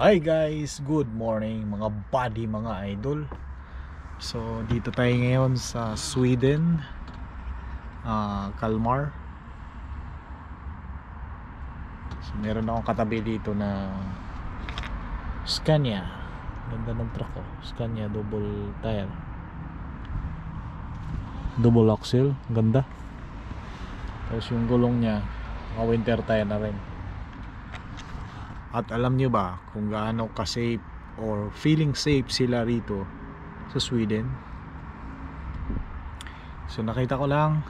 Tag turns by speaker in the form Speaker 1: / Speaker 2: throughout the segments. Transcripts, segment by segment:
Speaker 1: Hi guys, good morning mga buddy, mga idol. So dito tayo ngayon sa Sweden, Kalmar. So meron akong katabi dito na Scania. Ganda ng truck ko, Scania double tire, double axle, ganda. Tapos yung gulong niya mga winter tire na rin. At alam nyo ba kung gaano ka-safe or feeling safe sila rito sa Sweden? So nakita ko lang,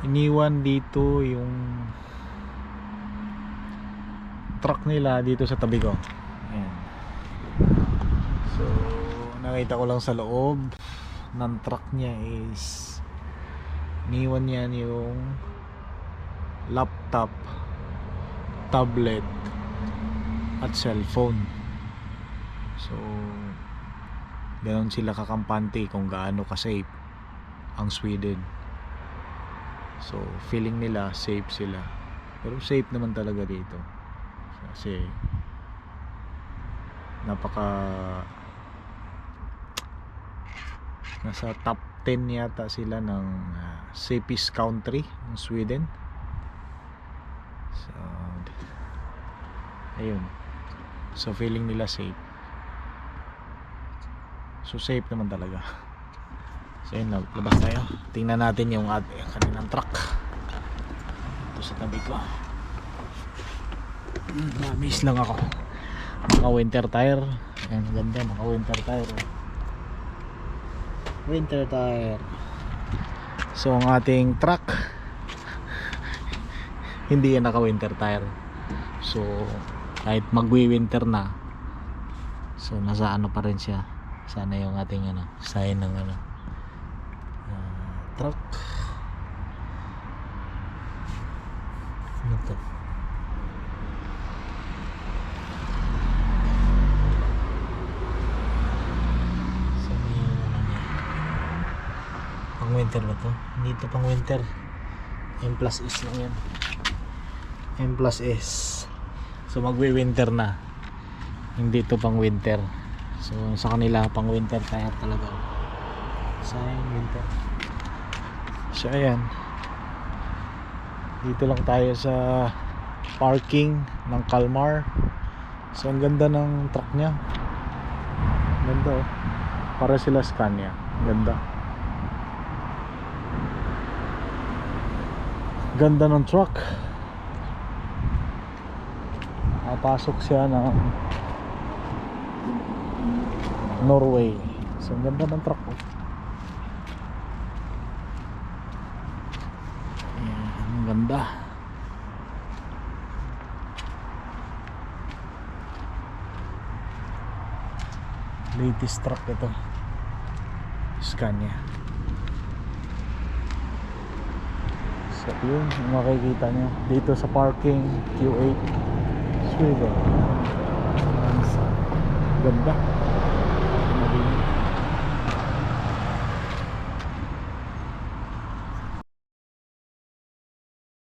Speaker 1: iniwan dito yung truck nila dito sa tabi ko. Ayan. So nakita ko lang sa loob ng truck niya is iniwan niya yung laptop, tablet at cellphone. So ganon sila kakampante kung gaano ka-safe ang Sweden. So feeling nila safe sila, pero safe naman talaga dito kasi nasa top 10 yata sila ng safest country ng Sweden. So ayun, so feeling nila safe, so safe naman talaga. So yun, labas tayo, tingnan natin yung kanilang truck ito sa tabi ko. Na-miss lang ako, mga winter tire. Ayan, ganda, mga winter tire, winter tire. So ang ating truck hindi yan naka winter tire, so kahit magwi-winter na, so nasa ano pa rin siya. Sana yung ating sign ng truck. Ano to? Sana yung niya, pang winter ba to? Hindi to pang winter, M+S lang yan, M+S. So magwi-winter na, hindi to pang winter. So sa kanila pang winter tire talaga. Sign winter. So ayan, dito lang tayo sa parking ng Kalmar. So ang ganda ng truck nya, ganda oh, para sila Scania, ganda. Ganda ng truck. Pasok siya ng Norway. So ang ganda ng truck ko. Ayan, ang ganda. Latest truck ito, Scania. So yun, makikita nyo dito sa parking Q8 Sweden. Ganda.